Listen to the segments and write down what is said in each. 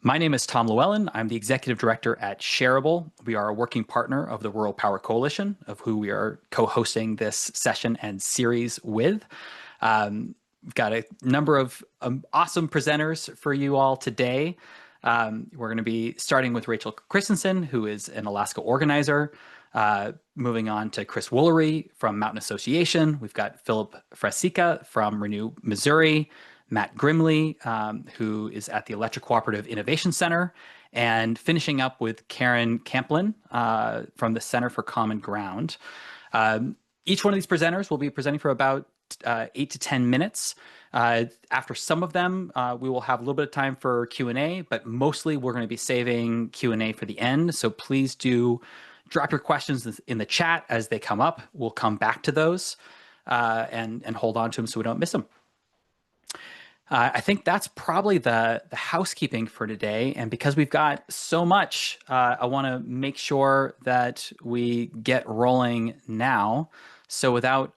My name is Tom Llewellyn. I'm the executive director at Shareable. We are a working partner of the Rural Power Coalition, of who we are co-hosting this session and series with. We've got a number of awesome presenters for you all today. We're going to be starting with Rachel Christensen, who is an Alaska organizer. Moving on to Chris Woolery from Mountain Association. We've got Philip Fracica from Renew Missouri. Matt Grimley, who is at the Electric Cooperative Innovation Center, and finishing up with Karen Campblin from the Center for Common Ground. Each one of these presenters will be presenting for about 8 to 10 minutes. After some of them, we will have a little bit of time for Q&A, but mostly we're going to be saving Q&A for the end. So please do drop your questions in the chat as they come up. We'll come back to those and hold on to them so we don't miss them. I think that's probably the housekeeping for today. And because we've got so much, I want to make sure that we get rolling now. So without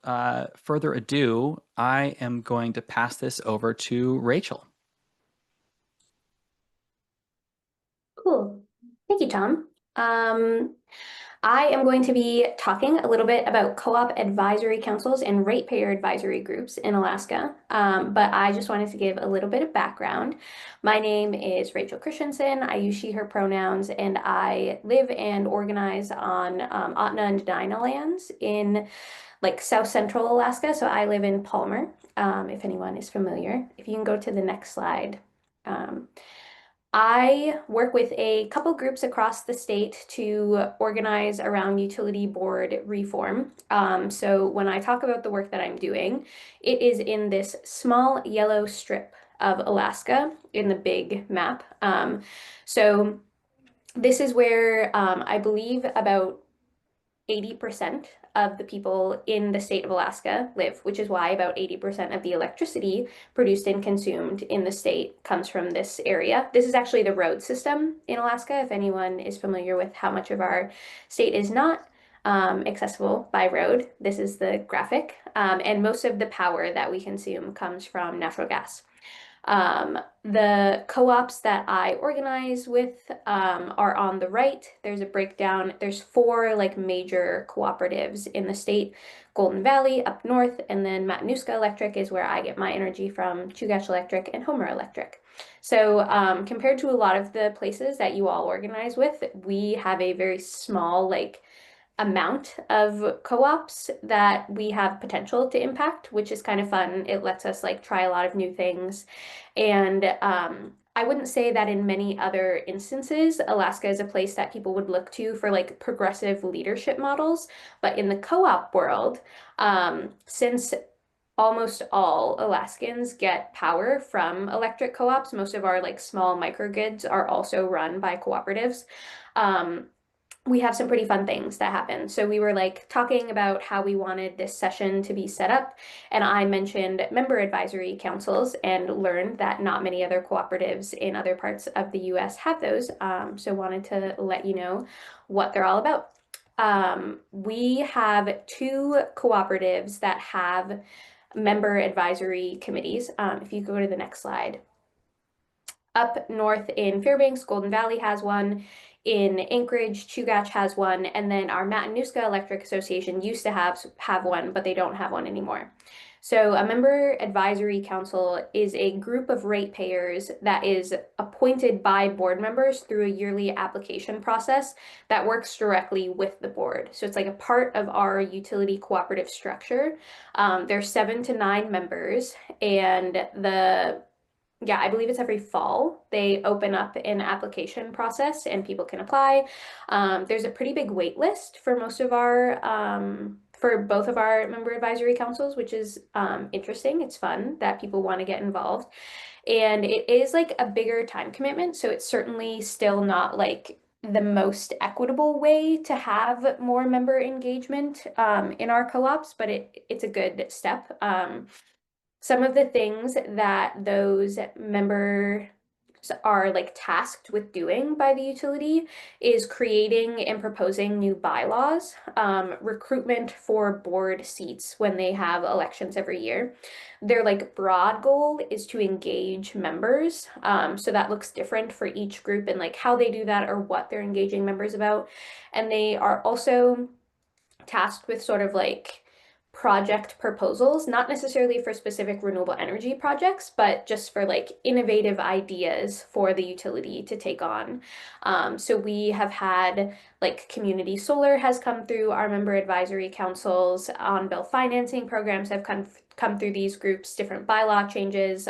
further ado, I am going to pass this over to Rachel. Cool. Thank you, Tom. I am going to be talking a little bit about co-op advisory councils and ratepayer advisory groups in Alaska, but I just wanted to give a little bit of background. My name is Rachel Christensen. I use she, her pronouns, and I live and organize on Otna and Dena'ina lands in like South Central Alaska. So I live in Palmer, if anyone is familiar. If you can go to the next slide. I work with a couple groups across the state to organize around utility board reform. So when I talk about the work that I'm doing, it is in this small yellow strip of Alaska in the big map. So this is where I believe about 80% of the people in the state of Alaska live, which is why about 80% of the electricity produced and consumed in the state comes from this area. This is actually the road system in Alaska, if anyone is familiar with how much of our state is not accessible by road. This is the graphic, and most of the power that we consume comes from natural gas. The co-ops that I organize with are on the right. There's a breakdown. There's 4 like major cooperatives in the state. Golden Valley up north, and then Matanuska Electric is where I get my energy from, Chugach Electric, and Homer Electric. So compared to a lot of the places that you all organize with, we have a very small like amount of co-ops that we have potential to impact, which is kind of fun. It lets us like try a lot of new things. And I wouldn't say that in many other instances, Alaska is a place that people would look to for like progressive leadership models. But in the co-op world, since almost all Alaskans get power from electric co-ops, most of our like small microgrids are also run by cooperatives. We have some pretty fun things that happen. So we were like talking about how we wanted this session to be set up, and I mentioned member advisory councils and learned that not many other cooperatives in other parts of the US have those. So wanted to let you know what they're all about. We have 2 cooperatives that have member advisory committees. If you go to the next slide. Up north in Fairbanks, Golden Valley has one. In Anchorage, Chugach has one, and then our Matanuska Electric Association used to have one, but they don't have one anymore. So a member advisory council is a group of ratepayers that is appointed by board members through a yearly application process that works directly with the board. So it's like a part of our utility cooperative structure. There's 7 to 9 members, and I believe it's every fall. They open up an application process and people can apply. There's a pretty big wait list for most of our, for both of our member advisory councils, which is interesting. It's fun that people want to get involved. And it is like a bigger time commitment. So it's certainly still not like the most equitable way to have more member engagement in our co-ops, but it's a good step. Some of the things that those member are like tasked with doing by the utility is creating and proposing new bylaws, recruitment for board seats when they have elections every year. Their like broad goal is to engage members. So that looks different for each group and like how they do that or what they're engaging members about. And they are also tasked with sort of like project proposals, not necessarily for specific renewable energy projects, but just for like innovative ideas for the utility to take on. So we have had like community solar has come through our member advisory councils, on bill financing programs have come through these groups, different bylaw changes.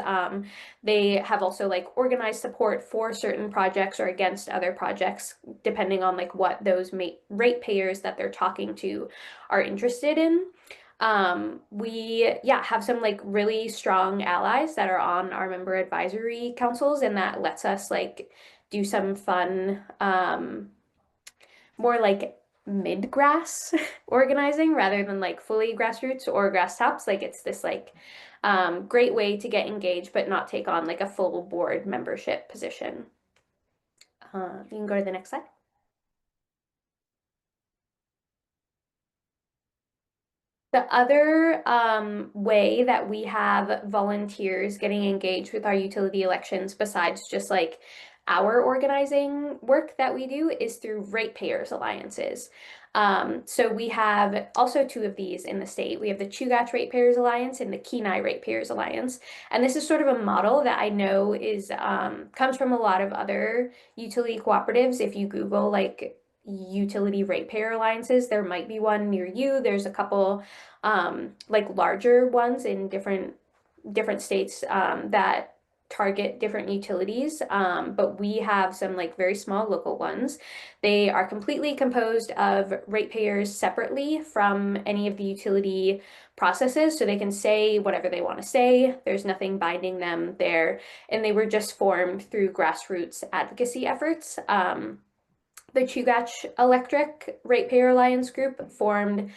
They have also like organized support for certain projects or against other projects, depending on like what those ratepayers that they're talking to are interested in. We, yeah, have some like really strong allies that are on our member advisory councils, and that lets us like do some fun, more like mid-grass organizing rather than like fully grassroots or grass tops. Like it's this like great way to get engaged but not take on like a full board membership position. You can go to the next slide. The other way that we have volunteers getting engaged with our utility elections, besides just like our organizing work that we do, is through ratepayers alliances. So we have also two of these in the state. We have the Chugach Ratepayers Alliance and the Kenai Ratepayers Alliance. And this is sort of a model that I know is comes from a lot of other utility cooperatives. If you Google like utility ratepayer alliances, there might be one near you. There's a couple like larger ones in different states that target different utilities, but we have some like very small local ones. They are completely composed of ratepayers separately from any of the utility processes, so they can say whatever they want to say. There's nothing binding them there, and they were just formed through grassroots advocacy efforts. The Chugach Electric Ratepayer Alliance Group formed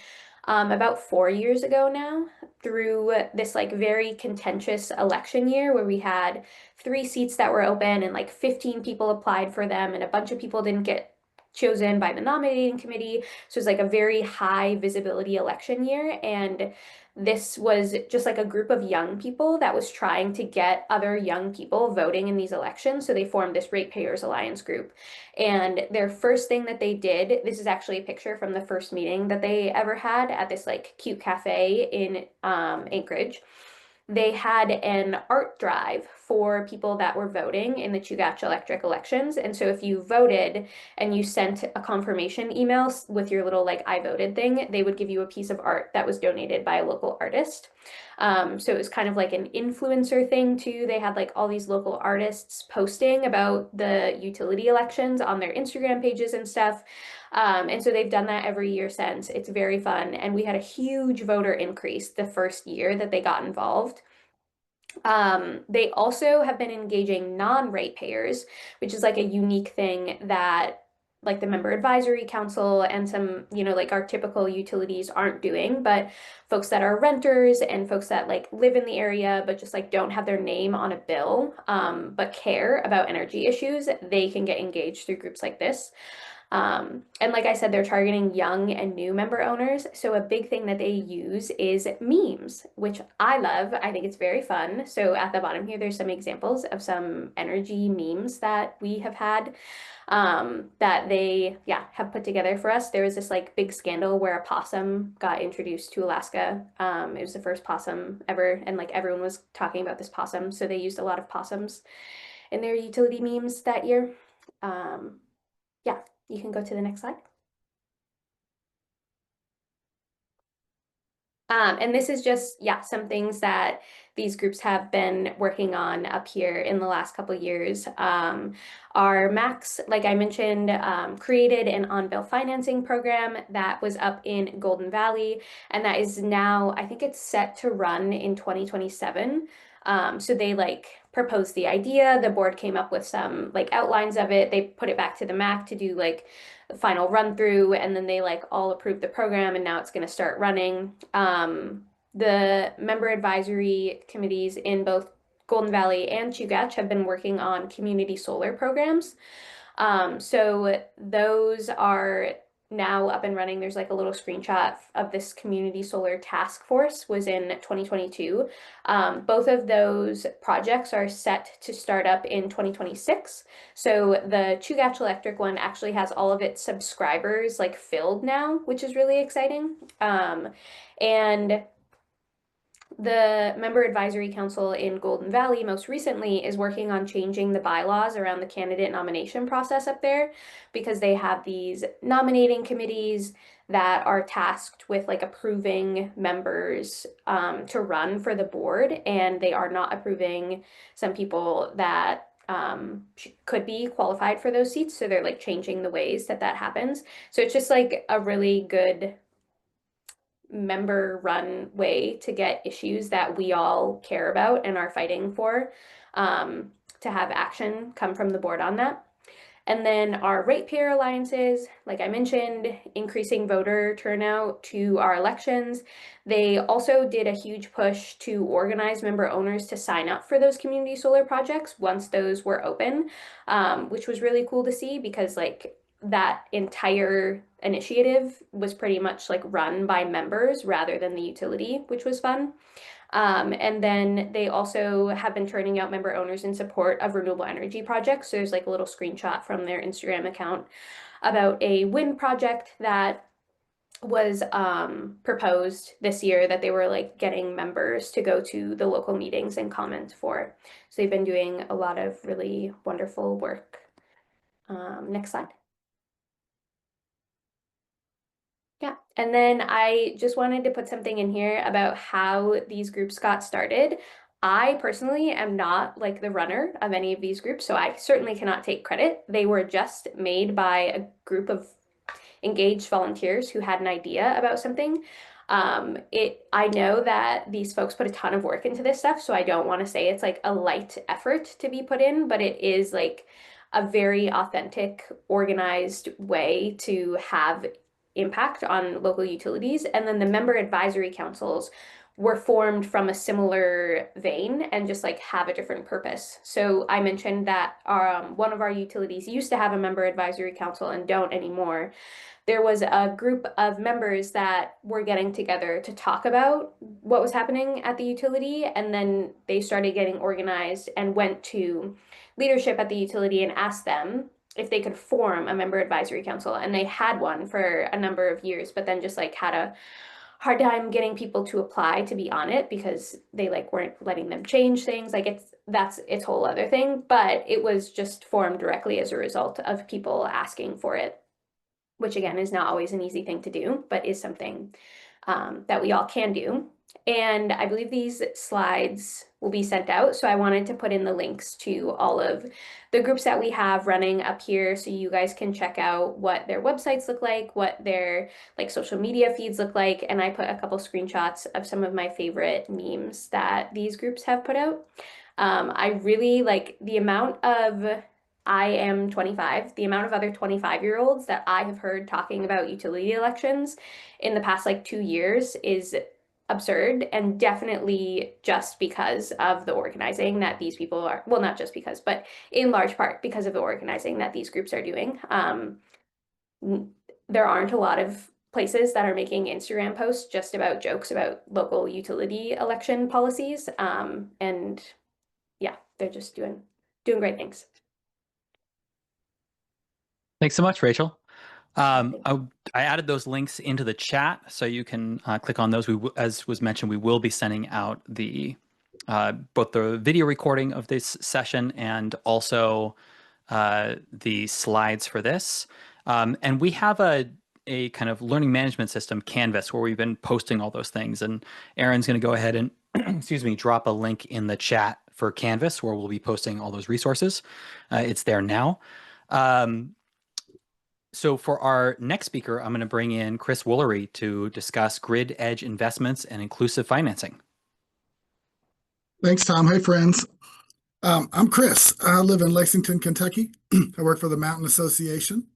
about 4 years ago now through this like very contentious election year where we had 3 seats that were open and like 15 people applied for them and a bunch of people didn't get chosen by the nominating committee. So it's like a very high visibility election year. And this was just like a group of young people that was trying to get other young people voting in these elections. So they formed this Ratepayers Alliance group. And their first thing that they did, this is actually a picture from the first meeting that they ever had at this like cute cafe in Anchorage. They had an art drive for people that were voting in the Chugach electric elections. And so if you voted and you sent a confirmation email with your little like I voted thing, they would give you a piece of art that was donated by a local artist. So it was kind of like an influencer thing too. They had like all these local artists posting about the utility elections on their Instagram pages and stuff. And so they've done that every year since. It's very fun. And we had a huge voter increase the first year that they got involved. They also have been engaging non-ratepayers, which is like a unique thing that like the member advisory council and some, like our typical utilities aren't doing, but folks that are renters and folks that like live in the area, but just like don't have their name on a bill, but care about energy issues, they can get engaged through groups like this. And like I said, they're targeting young and new member owners. So a big thing that they use is memes, which I love. I think it's very fun. So at the bottom here, there's some examples of some energy memes that we have had that they, yeah, have put together for us. There was this like big scandal where a possum got introduced to Alaska. It was the first possum ever, and like everyone was talking about this possum. So they used a lot of possums in their utility memes that year. Yeah, you can go to the next slide. And this is just, yeah, some things that these groups have been working on up here in the last couple years. Our Max, like I mentioned, created an on-bill financing program that was up in Golden Valley, and that is now, I think it's set to run in 2027. So they like proposed the idea, the board came up with some like outlines of it, they put it back to the MAC to do like the final run through, and then they like all approved the program and now it's going to start running. The member advisory committees in both Golden Valley and Chugach have been working on community solar programs. So those are now up and running. There's like a little screenshot of this community solar task force was in 2022. Both of those projects are set to start up in 2026. So the Chugach Electric one actually has all of its subscribers like filled now, which is really exciting. And the Member Advisory Council in Golden Valley most recently is working on changing the bylaws around the candidate nomination process up there because they have these nominating committees that are tasked with like approving members to run for the board, and they are not approving some people that could be qualified for those seats. So they're like changing the ways that that happens. So it's just like a really good member run way to get issues that we all care about and are fighting for to have action come from the board on that. And then our ratepayer alliances, like I mentioned, increasing voter turnout to our elections. They also did a huge push to organize member owners to sign up for those community solar projects once those were open, which was really cool to see because like that entire initiative was pretty much like run by members rather than the utility, which was fun. And then they also have been turning out member owners in support of renewable energy projects. So there's like a little screenshot from their Instagram account about a wind project that was proposed this year that they were like getting members to go to the local meetings and comment for. So they've been doing a lot of really wonderful work. Next slide. Yeah, and then I just wanted to put something in here about how these groups got started. I personally am not like the runner of any of these groups, so I certainly cannot take credit. They were just made by a group of engaged volunteers who had an idea about something. I know that these folks put a ton of work into this stuff, so I don't want to say it's like a light effort to be put in, but it is like a very authentic, organized way to have impact on local utilities. And then the member advisory councils were formed from a similar vein and just like have a different purpose. So I mentioned that one of our utilities used to have a member advisory council and don't anymore. There was a group of members that were getting together to talk about what was happening at the utility, and then they started getting organized and went to leadership at the utility and asked them if they could form a member advisory council. And they had one for a number of years, but then just like had a hard time getting people to apply to be on it because they like weren't letting them change things. Like that's its whole other thing, but it was just formed directly as a result of people asking for it, which again is not always an easy thing to do, but is something that we all can do. And I believe these slides will be sent out. So I wanted to put in the links to all of the groups that we have running up here so you guys can check out what their websites look like, what their like social media feeds look like. And I put a couple screenshots of some of my favorite memes that these groups have put out. I really like the amount of I am 25, the amount of other 25-year-olds that I have heard talking about utility elections in the past like 2 years is absurd, and definitely just because of the organizing that these people are, well, not just because, but in large part because of the organizing that these groups are doing. There aren't a lot of places that are making Instagram posts just about jokes about local utility election policies. And yeah, they're just doing great things. Thanks so much, Rachel. I added those links into the chat, so you can click on those. As was mentioned, we will be sending out the both the video recording of this session and also the slides for this. And we have a kind of learning management system, Canvas, where we've been posting all those things. And Aaron's going to go ahead and, excuse me, drop a link in the chat for Canvas, where we'll be posting all those resources. It's there now. So for our next speaker, I'm going to bring in Chris Woolery to discuss grid edge investments and inclusive financing. Thanks, Tom. Hey, friends. I'm Chris. I live in Lexington, Kentucky. I work for the Mountain Association,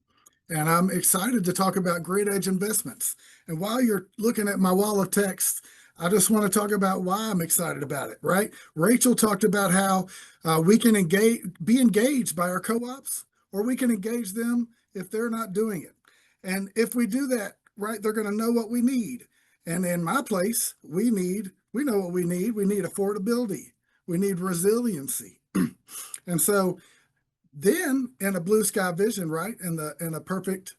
and I'm excited to talk about grid edge investments. And while you're looking at my wall of text, I just want to talk about why I'm excited about it, right? Rachel talked about how we can be engaged by our co-ops, or we can engage them if they're not doing it. And if we do that, right, they're going to know what we need. And in my place, we know what we need. We need affordability. We need resiliency. And so then in a blue sky vision, right, in a perfect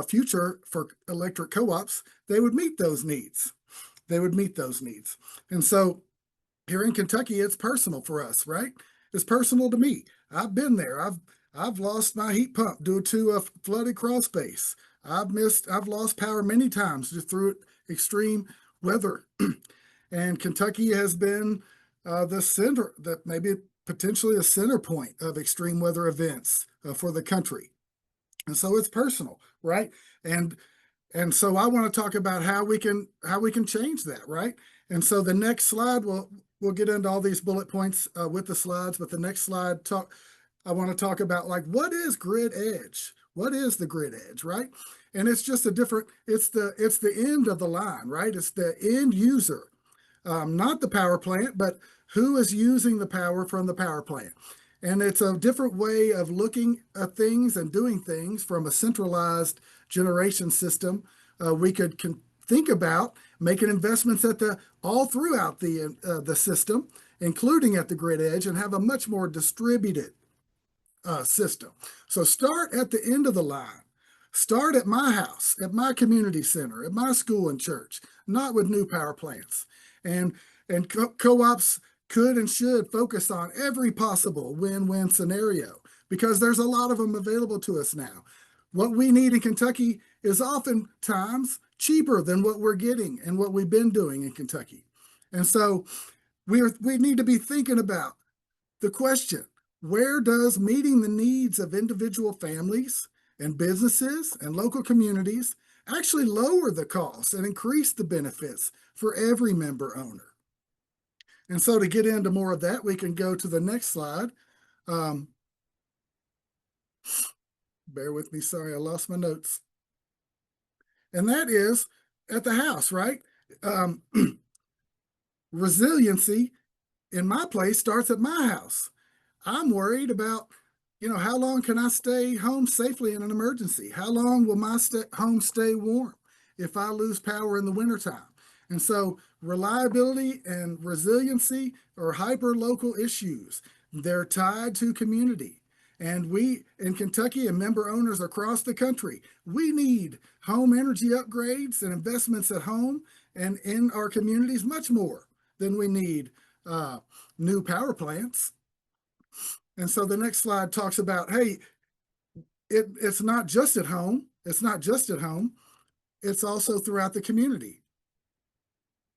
future for electric co-ops, they would meet those needs. They would meet those needs. And so here in Kentucky, it's personal for us, right? It's personal to me. I've been there. I've lost my heat pump due to a flooded crawl space. I've lost power many times just through extreme weather. And Kentucky has been the center, maybe potentially a center point of extreme weather events for the country. And so it's personal, right? And so I want to talk about how we can change that, right? And so the next slide, we'll get into all these bullet points with the slides, but the next slide I want to talk about, like, what is grid edge? What is the grid edge, right? And it's just it's the end of the line, right? It's the end user, not the power plant, but who is using the power from the power plant. And it's a different way of looking at things and doing things from a centralized generation system. We could think about making investments all throughout the system, including at the grid edge, and have a much more distributed system. So start at the end of the line. Start at my house, at my community center, at my school and church, not with new power plants. And co-ops could and should focus on every possible win-win scenario, because there's a lot of them available to us now. What we need in Kentucky is oftentimes cheaper than what we're getting and what we've been doing in Kentucky. And so we need to be thinking about the question, where does meeting the needs of individual families and businesses and local communities actually lower the costs and increase the benefits for every member owner? And so to get into more of that, we can go to the next slide. Bear with me, sorry, I lost my notes. And that is at the house, right? Resiliency in my place starts at my house. I'm worried about, how long can I stay home safely in an emergency? How long will my home stay warm if I lose power in the wintertime? And so reliability and resiliency are hyper-local issues. They're tied to community. And we in Kentucky and member owners across the country, we need home energy upgrades and investments at home and in our communities much more than we need new power plants. And so the next slide talks about, hey, it's not just at home. It's not just at home. It's also throughout the community.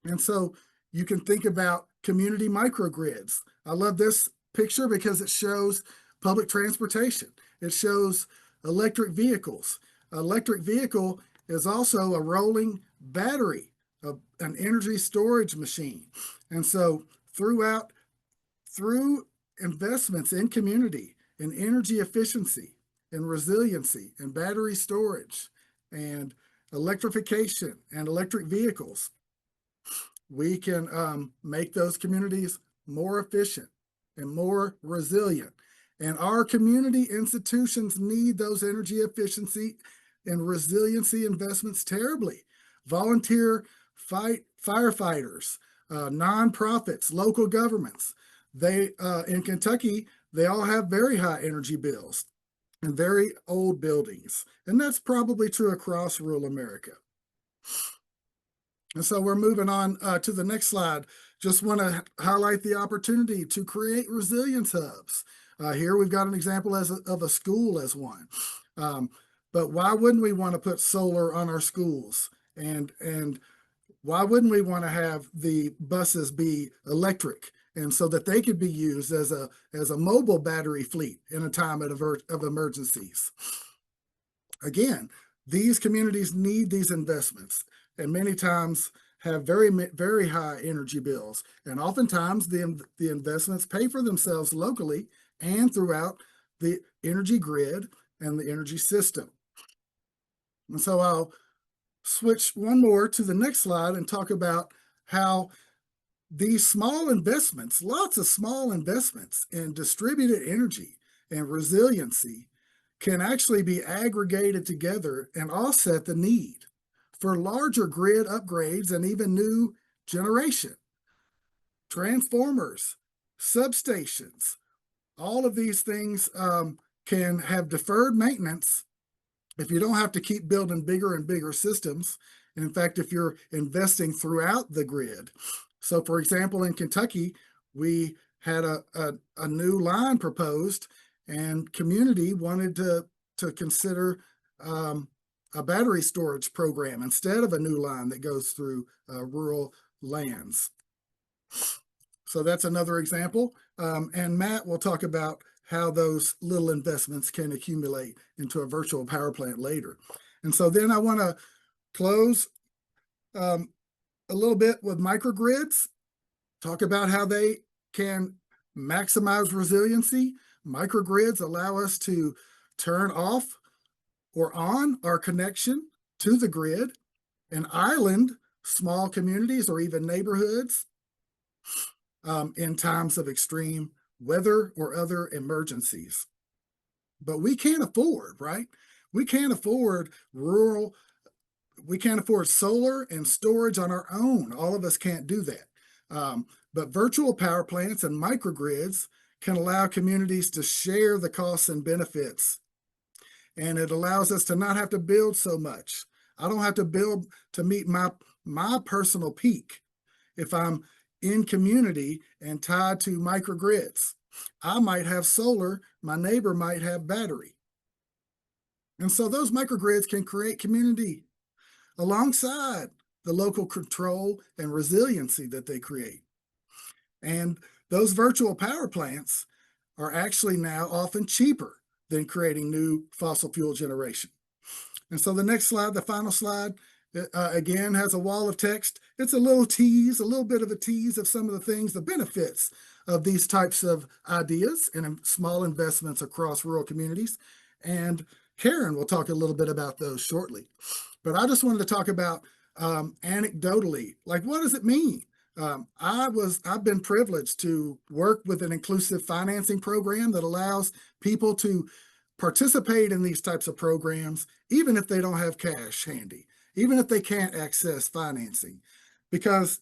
And so you can think about community microgrids. I love this picture because it shows public transportation. It shows electric vehicles. Electric vehicle is also a rolling battery, an energy storage machine. And so through investments in community, in energy efficiency, in resiliency, in battery storage, and electrification and electric vehicles, we can make those communities more efficient and more resilient. And our community institutions need those energy efficiency and resiliency investments terribly. Volunteer firefighters, nonprofits, local governments, they in Kentucky, they all have very high energy bills and very old buildings. And that's probably true across rural America. And so we're moving on to the next slide. Just want to highlight the opportunity to create resilience hubs. Here we've got an example of a school as one. But why wouldn't we want to put solar on our schools? And why wouldn't we want to have the buses be electric, and so that they could be used as a mobile battery fleet in a time of emergencies? Again, these communities need these investments, and many times have very, very high energy bills. And oftentimes the investments pay for themselves locally and throughout the energy grid and the energy system. And so I'll switch one more to the next slide and talk about how these small investments, lots of small investments in distributed energy and resiliency, can actually be aggregated together and offset the need for larger grid upgrades and even new generation, transformers, substations. All of these things can have deferred maintenance if you don't have to keep building bigger and bigger systems. And in fact, if you're investing throughout the grid. So for example, in Kentucky, we had a new line proposed, and community wanted to consider a battery storage program instead of a new line that goes through rural lands. So that's another example. And Matt will talk about how those little investments can accumulate into a virtual power plant later. And so then I want to close a little bit with microgrids, talk about how they can maximize resiliency. Microgrids allow us to turn off or on our connection to the grid and island small communities or even neighborhoods in times of extreme weather or other emergencies. But we can't afford, right? We can't afford we can't afford solar and storage on our own. All of us can't do that. But virtual power plants and microgrids can allow communities to share the costs and benefits. And it allows us to not have to build so much. I don't have to build to meet my personal peak if I'm in community and tied to microgrids. I might have solar, my neighbor might have battery. And so those microgrids can create community alongside the local control and resiliency that they create. And those virtual power plants are actually now often cheaper than creating new fossil fuel generation. And so the next slide, the final slide, again, has a wall of text. It's a little tease, a little bit of a tease of some of the things, the benefits of these types of ideas and small investments across rural communities. And Karen will talk a little bit about those shortly. But I just wanted to talk about anecdotally, like, what does it mean? I've been privileged to work with an inclusive financing program that allows people to participate in these types of programs, even if they don't have cash handy, even if they can't access financing. Because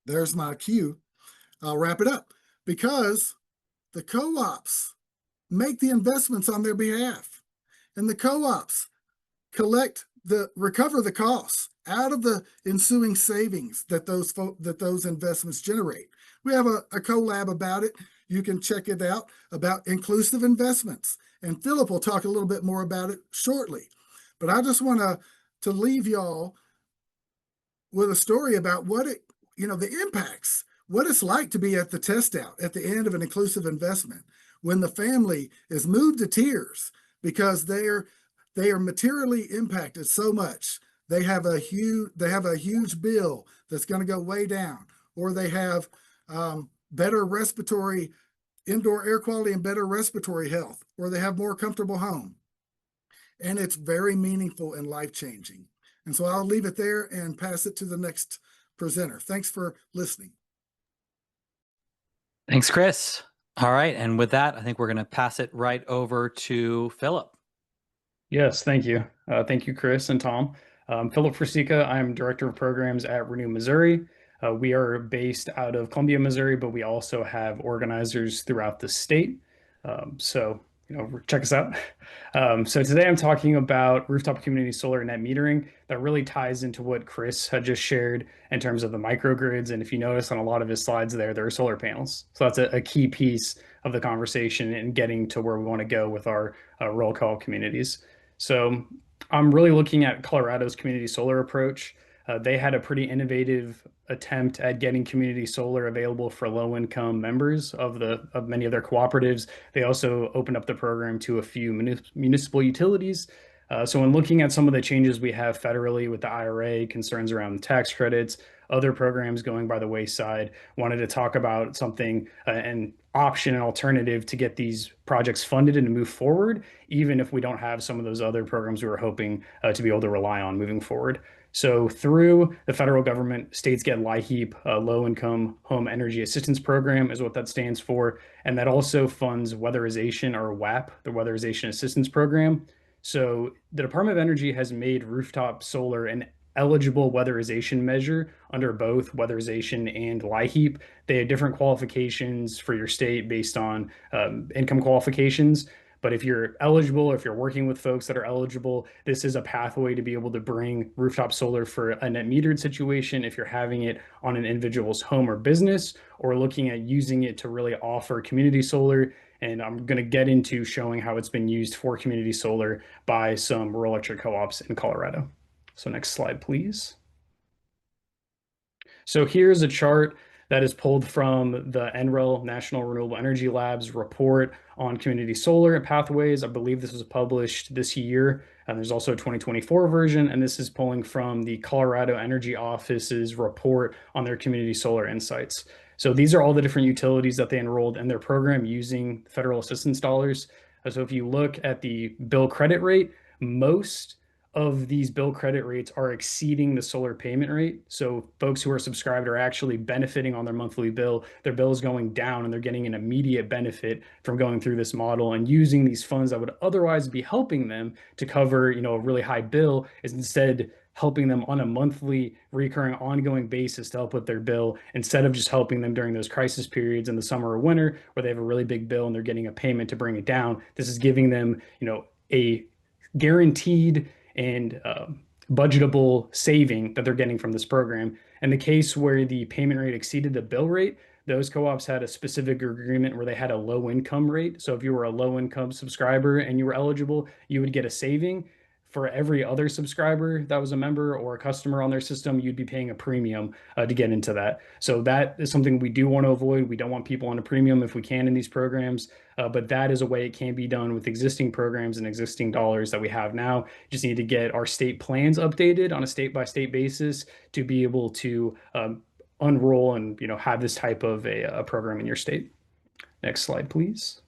there's my cue, I'll wrap it up. Because the co-ops make the investments on their behalf, and the co-ops recover the costs out of the ensuing savings that those investments generate. We have a collab about it. You can check it out, about inclusive investments. And Philip will talk a little bit more about it shortly. But I just want to leave y'all with a story about the impacts, what it's like to be at the test out at the end of an inclusive investment, when the family is moved to tears because they are materially impacted so much. They have a huge bill that's going to go way down, or they have better respiratory, indoor air quality and better respiratory health, or they have more comfortable home. And it's very meaningful and life-changing. And so I'll leave it there and pass it to the next presenter. Thanks for listening. Thanks, Chris. All right. And with that, I think we're going to pass it right over to Philip. Yes, thank you. Thank you, Chris and Tom. Philip Fracica, I'm Director of Programs at Renew Missouri. We are based out of Columbia, Missouri, but we also have organizers throughout the state. So check us out. So today I'm talking about rooftop community solar net metering. That really ties into what Chris had just shared in terms of the microgrids. And if you notice on a lot of his slides there are solar panels. So that's a key piece of the conversation in getting to where we want to go with our roll call communities. So I'm really looking at Colorado's community solar approach. They had a pretty innovative attempt at getting community solar available for low-income members of many of their cooperatives. They also opened up the program to a few municipal utilities. So when looking at some of the changes we have federally with the IRA, concerns around tax credits, other programs going by the wayside, wanted to talk about something, an option, an alternative to get these projects funded and to move forward, even if we don't have some of those other programs we were hoping to be able to rely on moving forward. So through the federal government, states get LIHEAP, Low Income Home Energy Assistance Program is what that stands for. And that also funds weatherization, or WAP, the Weatherization Assistance Program. So the Department of Energy has made rooftop solar an eligible weatherization measure under both weatherization and LIHEAP. They have different qualifications for your state based on income qualifications. But if you're eligible, if you're working with folks that are eligible, this is a pathway to be able to bring rooftop solar for a net metered situation if you're having it on an individual's home or business, or looking at using it to really offer community solar. And I'm going to get into showing how it's been used for community solar by some rural electric co-ops in Colorado. So next slide, please. So here's a chart that is pulled from the NREL, National Renewable Energy Lab's report on community solar and pathways. I believe this was published this year, and there's also a 2024 version, and this is pulling from the Colorado Energy Office's report on their community solar insights. So these are all the different utilities that they enrolled in their program using federal assistance dollars. So if you look at the bill credit rate, most of these bill credit rates are exceeding the solar payment rate. So folks who are subscribed are actually benefiting on their monthly bill. Their bill is going down and they're getting an immediate benefit from going through this model, and using these funds that would otherwise be helping them to cover, a really high bill is instead helping them on a monthly recurring ongoing basis to help with their bill, instead of just helping them during those crisis periods in the summer or winter where they have a really big bill and they're getting a payment to bring it down. This is giving them, a guaranteed and budgetable saving that they're getting from this program. In the case where the payment rate exceeded the bill rate, those co-ops had a specific agreement where they had a low income rate. So if you were a low income subscriber and you were eligible, you would get a saving. For every other subscriber that was a member or a customer on their system, you'd be paying a premium to get into that. So that is something we do want to avoid. We don't want people on a premium if we can in these programs, but that is a way it can be done with existing programs and existing dollars that we have now. Just need to get our state plans updated on a state-by-state basis to be able to unroll and have this type of a program in your state. Next slide, please.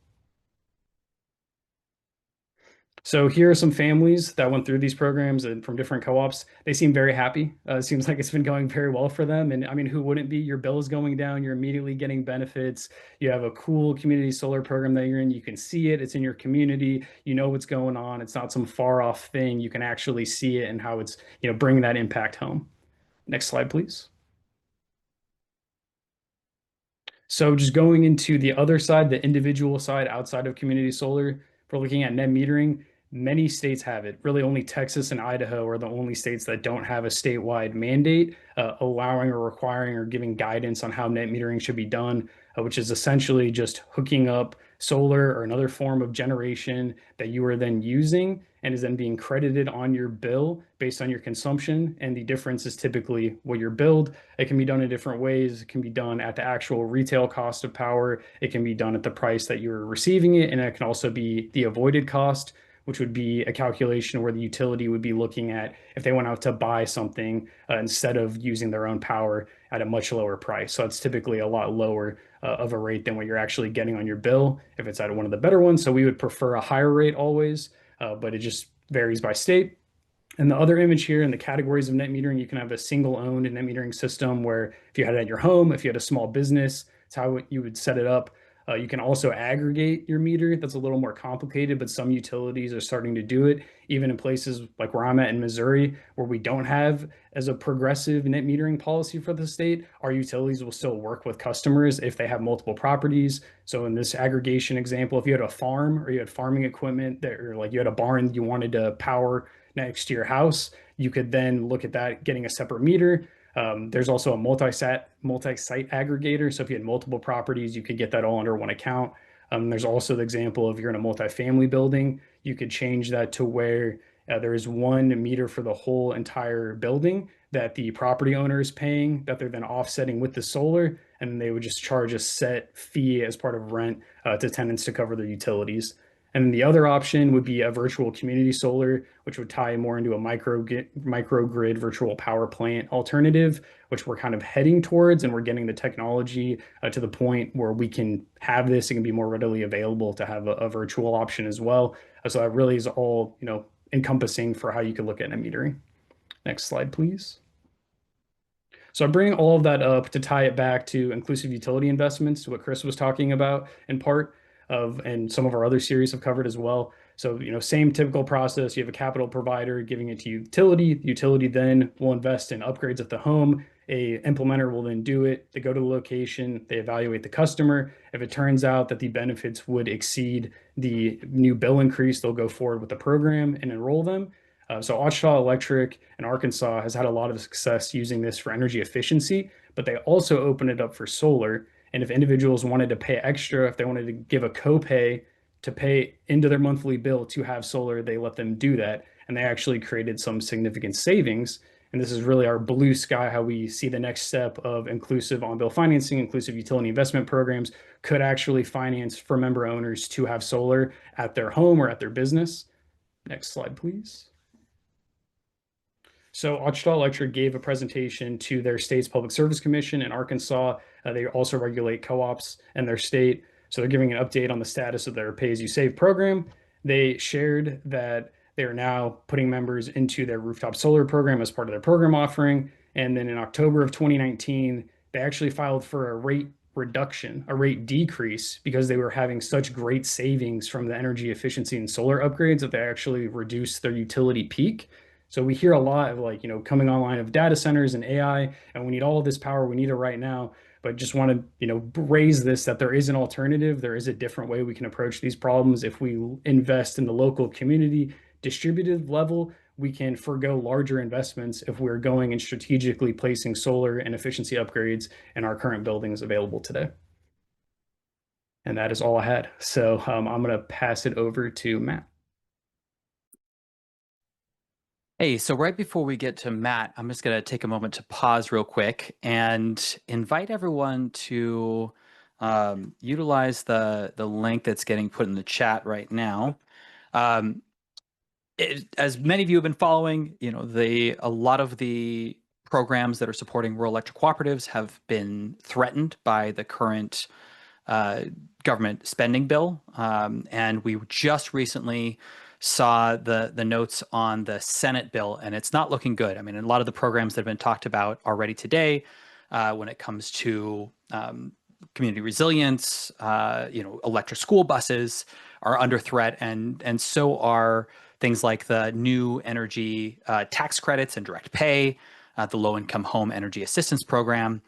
So here are some families that went through these programs and from different co-ops. They seem very happy. It seems like it's been going very well for them. And I mean, who wouldn't be? Your bill is going down. You're immediately getting benefits. You have a cool community solar program that you're in. You can see it. It's in your community. You know what's going on. It's not some far off thing. You can actually see it and how it's, bringing that impact home. Next slide, please. So just going into the other side, the individual side outside of community solar, if we're looking at net metering, many states have it. Really only Texas and Idaho are the only states that don't have a statewide mandate allowing or requiring or giving guidance on how net metering should be done, which is essentially just hooking up solar or another form of generation that you are then using and is then being credited on your bill based on your consumption. And the difference is typically what you're billed. It can be done in different ways. It can be done at the actual retail cost of power. It can be done at the price that you're receiving it. And it can also be the avoided cost, which would be a calculation where the utility would be looking at if they went out to buy something instead of using their own power at a much lower price. So it's typically a lot lower of a rate than what you're actually getting on your bill if it's at one of the better ones. So we would prefer a higher rate always, but it just varies by state. And the other image here in the categories of net metering, you can have a single owned net metering system where if you had it at your home, if you had a small business, it's how you would set it up. You can also aggregate your meter. That's a little more complicated, but some utilities are starting to do it, even in places like where I'm at in Missouri, where we don't have as a progressive net metering policy for the state. Our utilities will still work with customers if they have multiple properties. So in this aggregation example, if you had a farm or you had farming equipment that, or like you had a barn you wanted to power next to your house, you could then look at that getting a separate meter. There's also a multi-site aggregator. So if you had multiple properties, you could get that all under one account. There's also the example of you're in a multifamily building, you could change that to where there is one meter for the whole entire building that the property owner is paying, that they're then offsetting with the solar, and they would just charge a set fee as part of rent to tenants to cover their utilities. And the other option would be a virtual community solar, which would tie more into a microgrid virtual power plant alternative, which we're kind of heading towards. And we're getting the technology to the point where we can have this. It can be more readily available to have a virtual option as well. So that really is all, encompassing for how you can look at net metering. Next slide, please. So I'm bringing all of that up to tie it back to inclusive utility investments, what Chris was talking about in part of, and some of our other series have covered as well. So, same typical process. You have a capital provider giving it to utility. The utility then will invest in upgrades at the home. A implementer will then do it. They go to the location, they evaluate the customer. If it turns out that the benefits would exceed the new bill increase, they'll go forward with the program and enroll them. So Ouachita Electric in Arkansas has had a lot of success using this for energy efficiency, but they also open it up for solar. And if individuals wanted to pay extra, if they wanted to give a copay to pay into their monthly bill to have solar, they let them do that. And they actually created some significant savings. And this is really our blue sky, how we see the next step of inclusive on-bill financing, inclusive utility investment programs could actually finance for member owners to have solar at their home or at their business. Next slide, please. So Ouachita Electric gave a presentation to their state's Public Service Commission in Arkansas. They also regulate co-ops in their state. So they're giving an update on the status of their pay-as-you-save program. They shared that they are now putting members into their rooftop solar program as part of their program offering. And then in October of 2019, they actually filed for a rate reduction, a rate decrease, because they were having such great savings from the energy efficiency and solar upgrades that they actually reduced their utility peak. So we hear a lot of coming online of data centers and AI, and we need all of this power. We need it right now. But just want to, raise this that there is an alternative. There is a different way we can approach these problems. If we invest in the local community distributed level, we can forego larger investments if we're going and strategically placing solar and efficiency upgrades in our current buildings available today. And that is all I had. So I'm going to pass it over to Matt. Hey, so right before we get to Matt, I'm just going to take a moment to pause real quick and invite everyone to utilize the link that's getting put in the chat right now. As many of you have been following, a lot of the programs that are supporting rural electric cooperatives have been threatened by the current government spending bill, and we just recently saw the notes on the Senate bill, and it's not looking good. I mean, a lot of the programs that have been talked about already today, when it comes to community resilience, electric school buses are under threat, and so are things like the new energy tax credits and direct pay, the low-income home energy assistance program.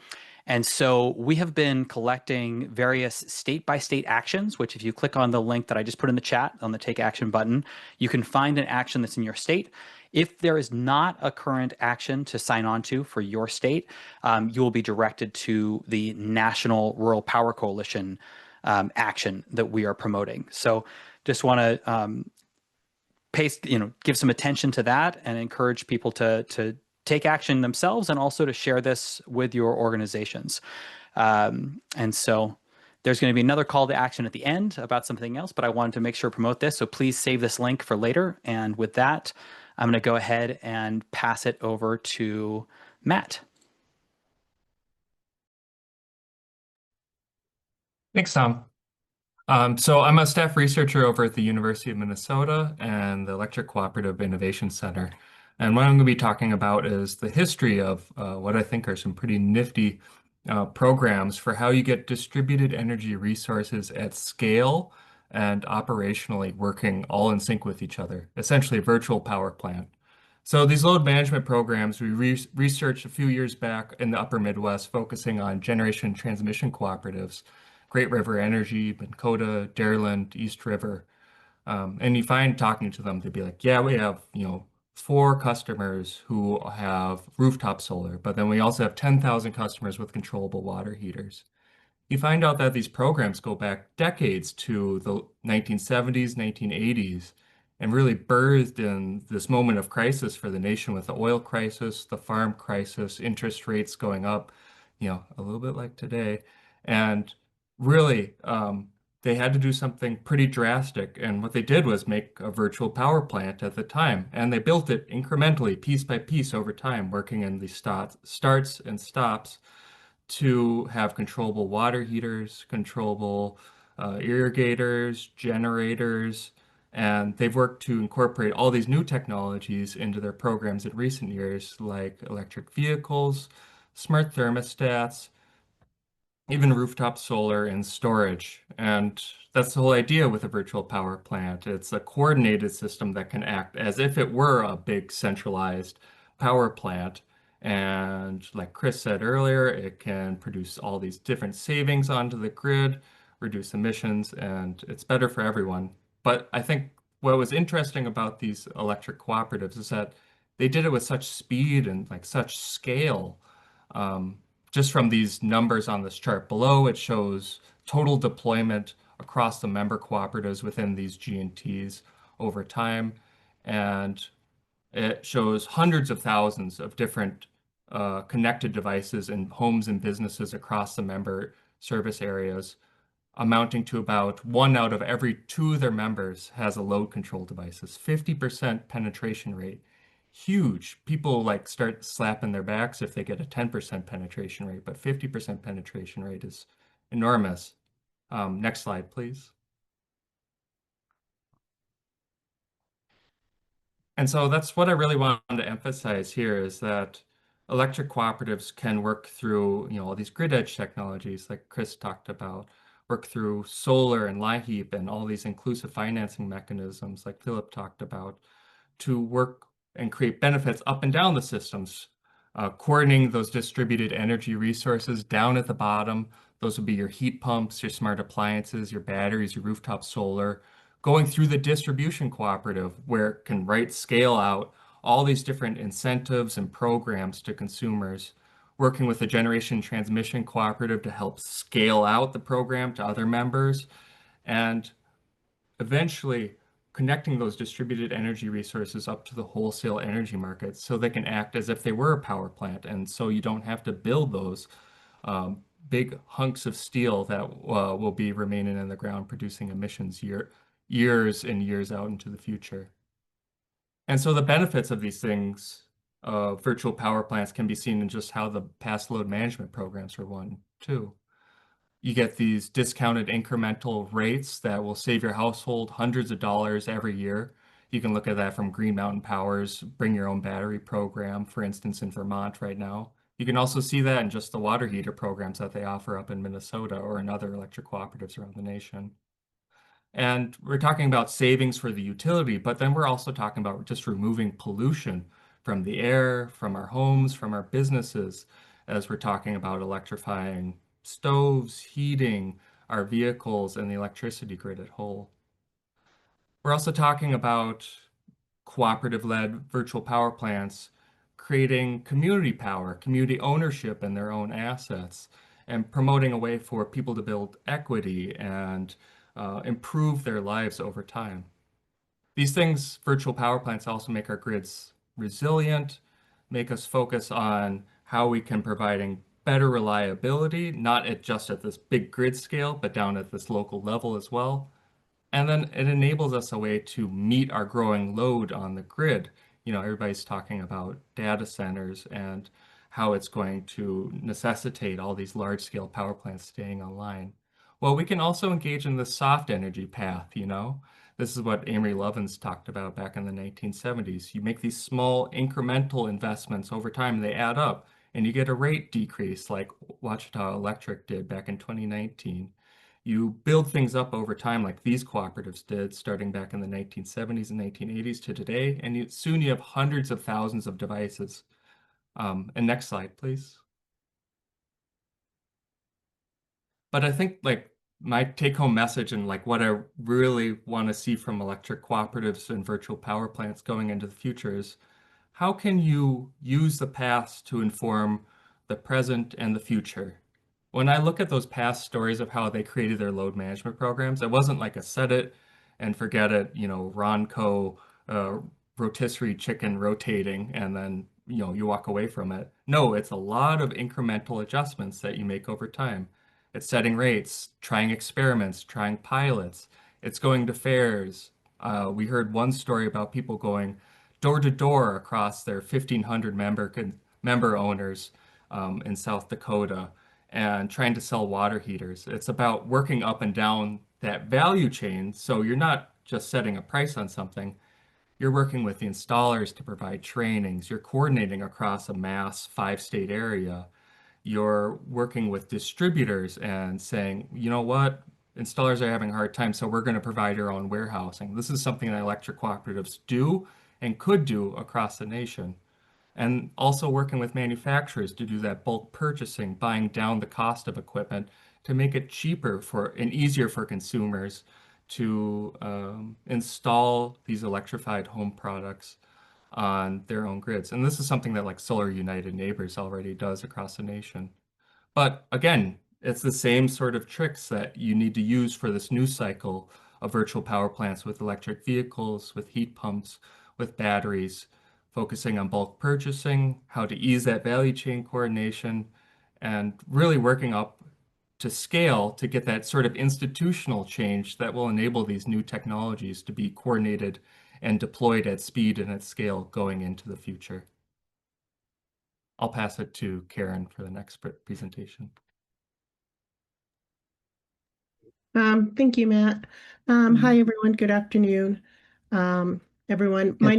And so we have been collecting various state-by-state actions, which if you click on the link that I just put in the chat on the Take Action button, you can find an action that's in your state. If there is not a current action to sign on to for your state, you will be directed to the National Rural Power Coalition action that we are promoting. So just want to give some attention to that and encourage people to take action themselves and also to share this with your organizations. And so there's going to be another call to action at the end about something else, but I wanted to make sure to promote this. So please save this link for later. And with that, I'm going to go ahead and pass it over to Matt. Thanks, Tom. So I'm a staff researcher over at the University of Minnesota and the Electric Cooperative Innovation Center. And what I'm going to be talking about is the history of what I think are some pretty nifty programs for how you get distributed energy resources at scale and operationally working all in sync with each other, essentially a virtual power plant. So these load management programs we researched a few years back in the upper Midwest, focusing on generation and transmission cooperatives, Great River Energy, Bankota, Dairyland, East River. And you find talking to them, they'd be like, yeah, we have, 4 customers who have rooftop solar, but then we also have 10,000 customers with controllable water heaters. You find out that these programs go back decades to the 1970s, 1980s, and really birthed in this moment of crisis for the nation with the oil crisis, the farm crisis, interest rates going up, a little bit like today. And really, they had to do something pretty drastic. And what they did was make a virtual power plant at the time. And they built it incrementally, piece by piece over time, working in the starts and stops to have controllable water heaters, controllable irrigators, generators, And they've worked to incorporate all these new technologies into their programs in recent years, like electric vehicles, smart thermostats, even rooftop solar and storage. And that's the whole idea with a virtual power plant. It's a coordinated system that can act as if it were a big centralized power plant. And like Chris said earlier, it can produce all these different savings onto the grid, reduce emissions, and it's better for everyone. But I think what was interesting about these electric cooperatives is that they did it with such speed and like such scale. Um, just from these numbers on this chart below, it shows total deployment across the member cooperatives within these G&Ts over time. And it shows hundreds of thousands of different connected devices in homes and businesses across the member service areas, amounting to about 1 out of every 2 of their members has a load control devices. 50% penetration rate. Huge. People like start slapping their backs if they get a 10% penetration rate, but 50% penetration rate is enormous. Next slide, please. And so that's what I really wanted to emphasize here is that electric cooperatives can work through, all these grid edge technologies like Chris talked about, work through solar and LIHEAP and all these inclusive financing mechanisms like Philip talked about to work and create benefits up and down the systems, coordinating those distributed energy resources down at the bottom. Those would be your heat pumps, your smart appliances, your batteries, your rooftop solar, going through the distribution cooperative where it can scale out all these different incentives and programs to consumers, working with the generation transmission cooperative to help scale out the program to other members, and eventually connecting those distributed energy resources up to the wholesale energy markets so they can act as if they were a power plant. And so you don't have to build those big hunks of steel that will be remaining in the ground producing emissions years and years out into the future. And so the benefits of these things, virtual power plants, can be seen in just how the past load management programs are run too. You get these discounted incremental rates that will save your household hundreds of dollars every year. You can look at that from Green Mountain Power's Bring Your Own Battery program, for instance, in Vermont right now. You can also see that in just the water heater programs that they offer up in Minnesota or in other electric cooperatives around the nation. And we're talking about savings for the utility, but then we're also talking about just removing pollution from the air, from our homes, from our businesses, as we're talking about electrifying stoves, heating, our vehicles, and the electricity grid at whole. We're also talking about cooperative-led virtual power plants, creating community power, community ownership in their own assets, and promoting a way for people to build equity and improve their lives over time. These things, virtual power plants, also make our grids resilient, make us focus on how we can providing better reliability, not just at this big grid scale, but down at this local level as well. And then it enables us a way to meet our growing load on the grid. Everybody's talking about data centers and how it's going to necessitate all these large-scale power plants staying online. Well, we can also engage in the soft energy path, This is what Amory Lovins talked about back in the 1970s. You make these small incremental investments over time, and they add up, and you get a rate decrease like Ouachita Electric did back in 2019. You build things up over time like these cooperatives did, starting back in the 1970s and 1980s to today, and soon you have hundreds of thousands of devices. And next slide, please. But I think my take-home message and what I really want to see from electric cooperatives and virtual power plants going into the future is how can you use the past to inform the present and the future? When I look at those past stories of how they created their load management programs, it wasn't like a set it and forget it, Ronco rotisserie chicken rotating and then, you walk away from it. No, it's a lot of incremental adjustments that you make over time. It's setting rates, trying experiments, trying pilots. It's going to fairs. We heard one story about people going door to door across their 1,500 member owners in South Dakota and trying to sell water heaters. It's about working up and down that value chain so you're not just setting a price on something. You're working with the installers to provide trainings. You're coordinating across a mass 5-state area. You're working with distributors and saying, you know what, installers are having a hard time, so we're going to provide our own warehousing. This is something that electric cooperatives do and could do across the nation. And also working with manufacturers to do that bulk purchasing, buying down the cost of equipment to make it cheaper for and easier for consumers to install these electrified home products on their own grids. And this is something that like Solar United Neighbors already does across the nation. But again, it's the same sort of tricks that you need to use for this new cycle of virtual power plants with electric vehicles, with heat pumps, with batteries, focusing on bulk purchasing, how to ease that value chain coordination, and really working up to scale to get that sort of institutional change that will enable these new technologies to be coordinated and deployed at speed and at scale going into the future. I'll pass it to Karen for the next presentation. Thank you, Matt. Hi, everyone. Good afternoon. Everyone, my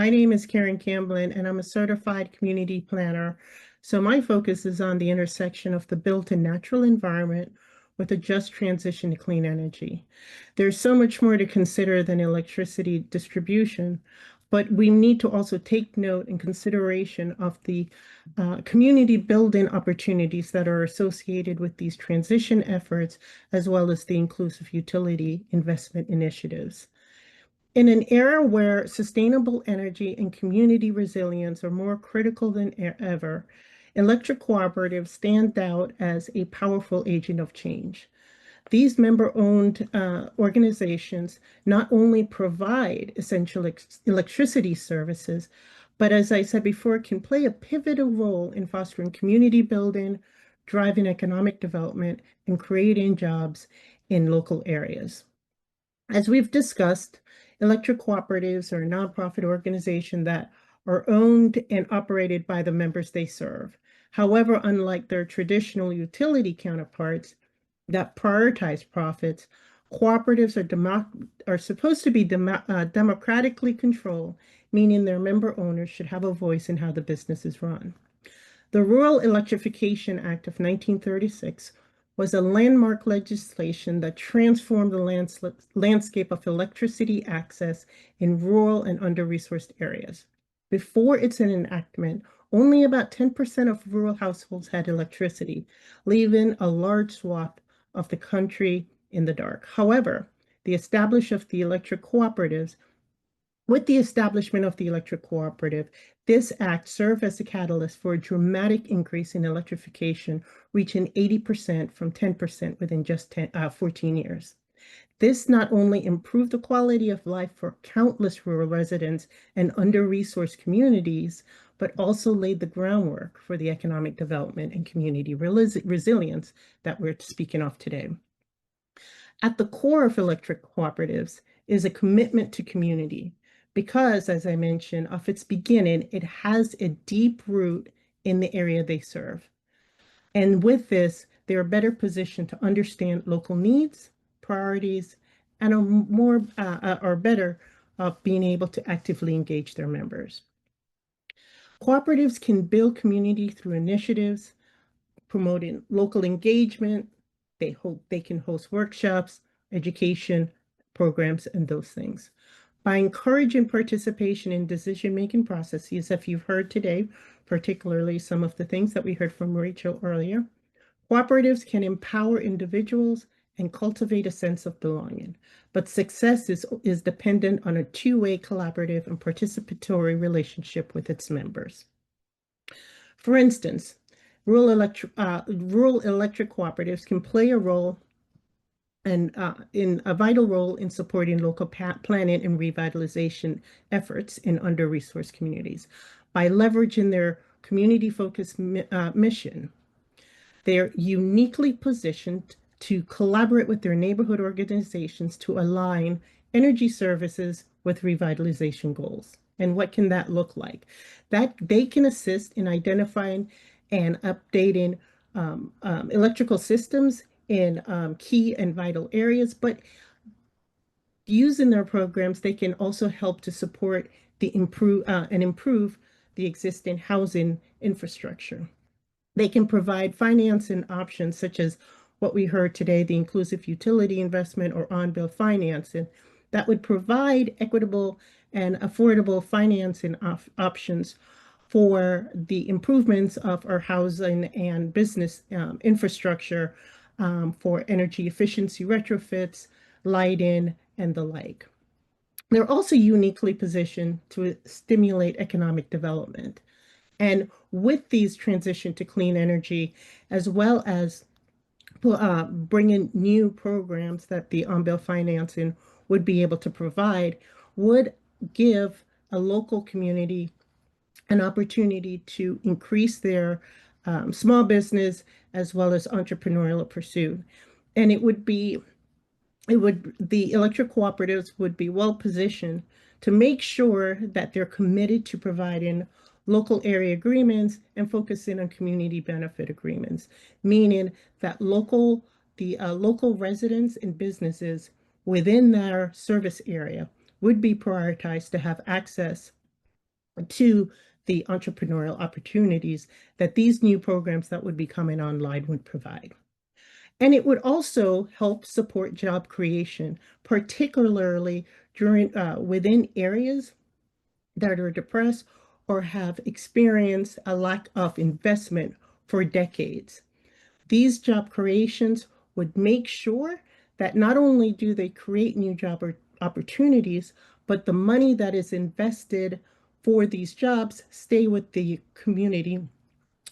name is Karen Campblin, and I'm a certified community planner. So my focus is on the intersection of the built and natural environment with a just transition to clean energy. There's so much more to consider than electricity distribution, but we need to also take note and consideration of the community building opportunities that are associated with these transition efforts, as well as the inclusive utility investment initiatives. In an era where sustainable energy and community resilience are more critical than ever, electric cooperatives stand out as a powerful agent of change. These member-owned organizations not only provide essential electricity services, but as I said before, can play a pivotal role in fostering community building, driving economic development, and creating jobs in local areas. As we've discussed, electric cooperatives are a nonprofit organization that are owned and operated by the members they serve. However, unlike their traditional utility counterparts that prioritize profits, cooperatives are supposed to be democratically controlled, meaning their member owners should have a voice in how the business is run. The Rural Electrification Act of 1936 was a landmark legislation that transformed the landscape of electricity access in rural and under-resourced areas. Before its enactment, only about 10% of rural households had electricity, leaving a large swath of the country in the dark. However, with the establishment of the electric cooperative, this act served as a catalyst for a dramatic increase in electrification, reaching 80% from 10% within just 14 years. This not only improved the quality of life for countless rural residents and under-resourced communities, but also laid the groundwork for the economic development and community resilience that we're speaking of today. At the core of electric cooperatives is a commitment to community because, as I mentioned, of its beginning, it has a deep root in the area they serve. And with this, they are better positioned to understand local needs, priorities, and are better being able to actively engage their members. Cooperatives can build community through initiatives, promoting local engagement. They can host workshops, education programs, and those things. By encouraging participation in decision-making processes, as you've heard today, particularly some of the things that we heard from Rachel earlier, cooperatives can empower individuals and cultivate a sense of belonging. But success is dependent on a two-way collaborative and participatory relationship with its members. For instance, rural electric cooperatives can play a role and in a vital role in supporting local planning and revitalization efforts in under-resourced communities. By leveraging their community-focused mission, they're uniquely positioned to collaborate with their neighborhood organizations to align energy services with revitalization goals. And what can that look like? That they can assist in identifying and updating electrical systems in key and vital areas, but Using their programs, they can also help to support the improve the existing housing infrastructure. They can provide financing options such as what we heard today, the inclusive utility investment or on-bill financing, that would provide equitable and affordable financing options for the improvements of our housing and business infrastructure, for energy efficiency retrofits, lighting, and the like. They're also uniquely positioned to stimulate economic development. And with these transition to clean energy, as well as bring in new programs that the on-bill financing would be able to provide, would give a local community an opportunity to increase their small business as well as entrepreneurial pursuit. And the electric cooperatives would be well positioned to make sure that they're committed to providing local area agreements and focusing on community benefit agreements, meaning that local residents and businesses within their service area would be prioritized to have access to the entrepreneurial opportunities that these new programs that would be coming online would provide. And it would also help support job creation, particularly within areas that are depressed or have experienced a lack of investment for decades. These job creations would make sure that not only do they create new job opportunities, but the money that is invested for these jobs stay with the community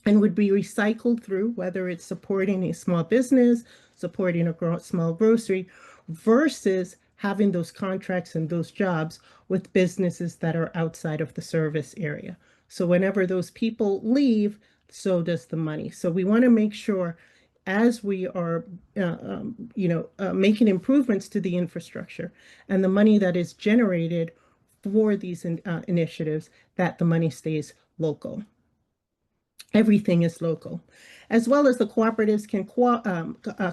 and would be recycled through, whether it's supporting a small business, supporting a small grocery, versus having those contracts and those jobs with businesses that are outside of the service area. So whenever those people leave, so does the money. So we want to make sure, as we are making improvements to the infrastructure and the money that is generated for these initiatives, that the money stays local. Everything is local, as well as the cooperatives can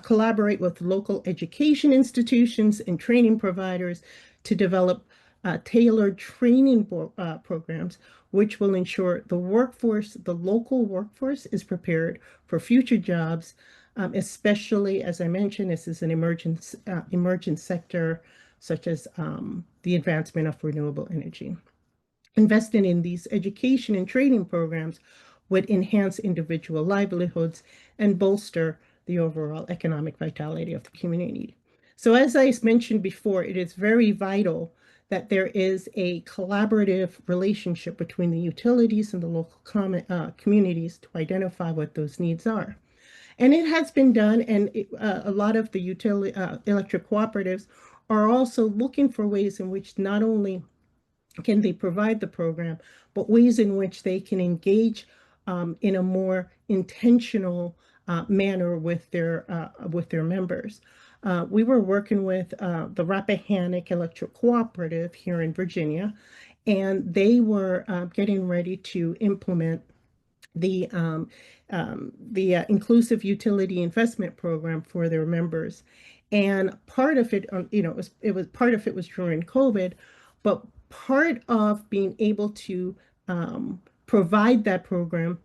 collaborate with local education institutions and training providers to develop tailored training programs, which will ensure the local workforce is prepared for future jobs, especially, as I mentioned, this is an emergent sector, such as the advancement of renewable energy. Investing in these education and training programs would enhance individual livelihoods and bolster the overall economic vitality of the community. So as I mentioned before, it is very vital that there is a collaborative relationship between the utilities and the local communities to identify what those needs are. And it has been done, and a lot of the electric cooperatives are also looking for ways in which not only can they provide the program, but ways in which they can engage in a more intentional manner with their members. We were working with the Rappahannock Electric Cooperative here in Virginia, and they were getting ready to implement the inclusive utility investment program for their members. And part of it, part of it was during COVID, but part of being able to provide that program,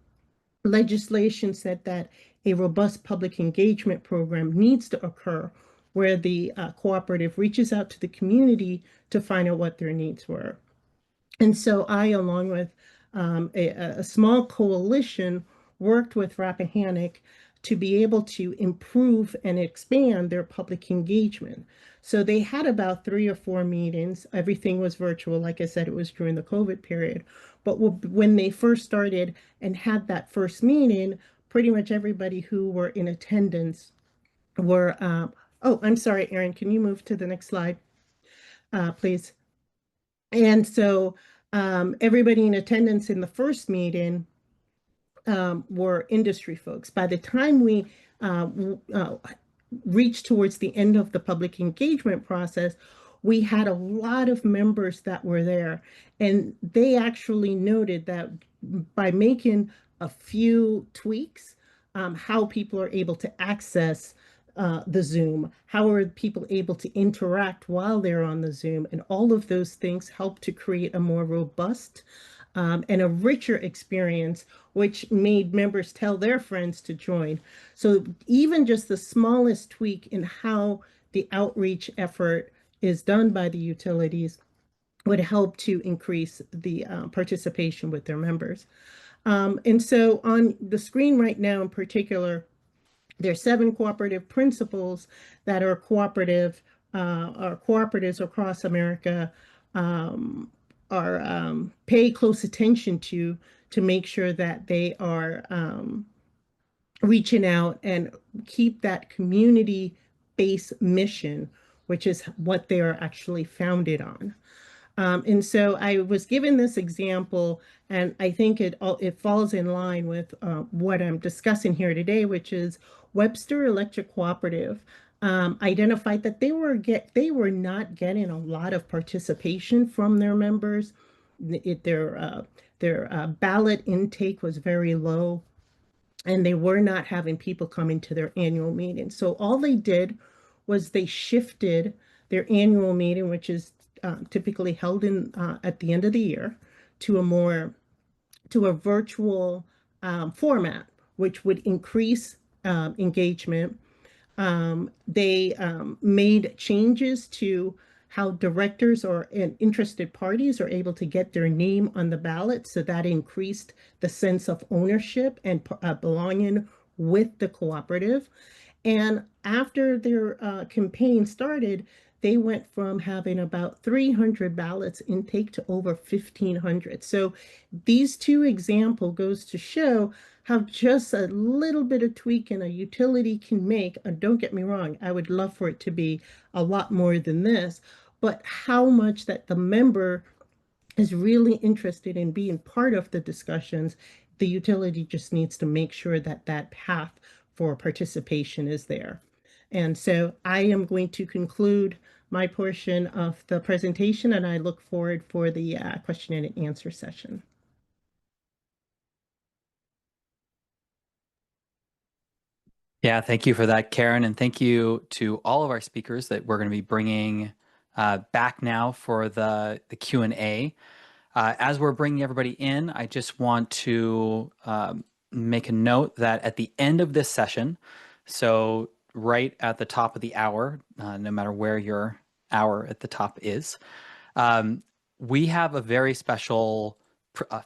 legislation said that a robust public engagement program needs to occur where the cooperative reaches out to the community to find out what their needs were. And so I, along with a small coalition, worked with Rappahannock to be able to improve and expand their public engagement. So they had about 3 or 4 meetings. Everything was virtual. Like I said, it was during the COVID period. But when they first started and had that first meeting, pretty much everybody who were in attendance were, oh, I'm sorry, Erin, can you move to the next slide, please? And so everybody in attendance in the first meeting were industry folks. By the time we reached towards the end of the public engagement process, we had a lot of members that were there, and they actually noted that by making a few tweaks, how people are able to access the Zoom? How are people able to interact while they're on the Zoom? And all of those things help to create a more robust and a richer experience, which made members tell their friends to join. So even just the smallest tweak in how the outreach effort is done by the utilities would help to increase the participation with their members. And so on the screen right now in particular, there's 7 cooperative principles that are cooperative, or cooperatives across America are pay close attention to make sure that they are reaching out and keep that community-based mission, which is what they are actually founded on. And so I was given this example, and I think it falls in line with what I'm discussing here today, which is Webster Electric Cooperative identified that they were not getting a lot of participation from their members. Their ballot intake was very low, and they were not having people come into their annual meeting. So all they did was they shifted their annual meeting, which is typically held in at the end of the year, to a virtual format, which would increase engagement. They made changes to how directors or interested parties are able to get their name on the ballot. So that increased the sense of ownership and belonging with the cooperative. And after their campaign started, they went from having about 300 ballots intake to over 1,500. So these 2 examples goes to show how just a little bit of tweak in a utility can make, and don't get me wrong, I would love for it to be a lot more than this, but how much that the member is really interested in being part of the discussions. The utility just needs to make sure that that path for participation is there. And so I am going to conclude my portion of the presentation, and I look forward for the question and answer session. Yeah, thank you for that, Karen, and thank you to all of our speakers that we're going to be bringing back now for the Q&A. As we're bringing everybody in, I just want to make a note that at the end of this session, so right at the top of the hour, no matter where your hour at the top is, we have a very special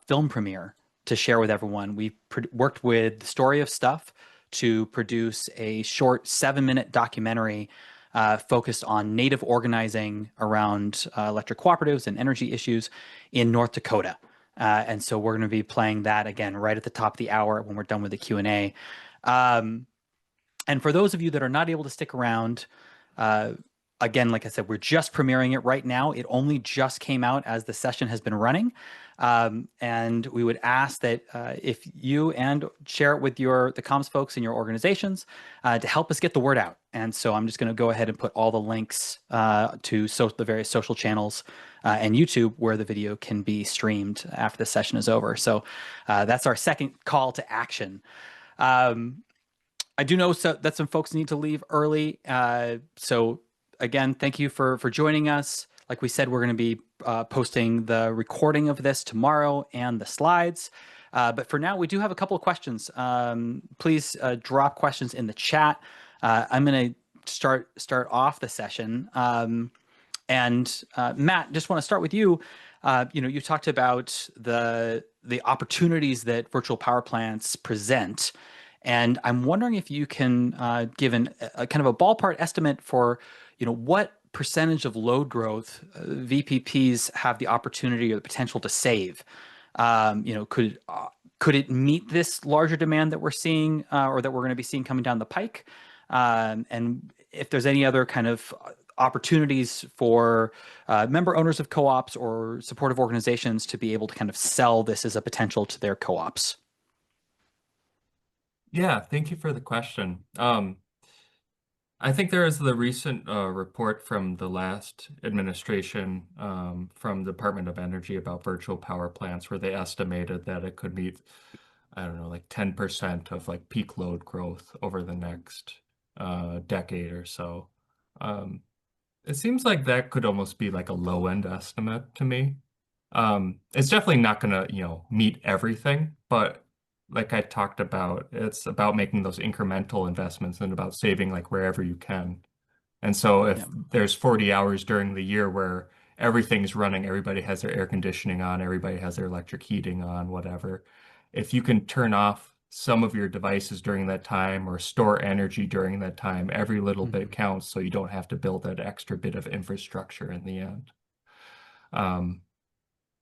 film premiere to share with everyone. We've worked with the Story of Stuff to produce a short 7-minute documentary focused on Native organizing around electric cooperatives and energy issues in North Dakota. And so we're going to be playing that again right at the top of the hour when we're done with the Q&A. And for those of you that are not able to stick around, again, like I said, we're just premiering it right now. It only just came out as the session has been running. And we would ask that if you share it with the comms folks in your organizations to help us get the word out. And so I'm just going to go ahead and put all the links to the various social channels and YouTube where the video can be streamed after the session is over. So that's our second call to action. I do know that some folks need to leave early. So again, thank you for joining us. Like we said, we're going to be posting the recording of this tomorrow and the slides. But for now, we do have a couple of questions. Please drop questions in the chat. I'm going to start off the session. And Matt, just want to start with you. You talked about the opportunities that virtual power plants present. And I'm wondering if you can give a kind of a ballpark estimate for, what percentage of load growth VPPs have the opportunity or the potential to save. Could it meet this larger demand that we're seeing or that we're going to be seeing coming down the pike? And if there's any other kind of opportunities for member owners of co-ops or supportive organizations to be able to kind of sell this as a potential to their co-ops. Yeah, thank you for the question. I think there is the recent report from the last administration from the Department of Energy about virtual power plants where they estimated that it could meet, I don't know, like 10% of like peak load growth over the next decade or so. It seems like that could almost be like a low-end estimate to me. It's definitely not going to, meet everything, but like I talked about, it's about making those incremental investments and about saving like wherever you can. And so if there's 40 hours during the year where everything's running, everybody has their air conditioning on, everybody has their electric heating on, whatever. If you can turn off some of your devices during that time or store energy during that time, every little bit counts so you don't have to build that extra bit of infrastructure in the end.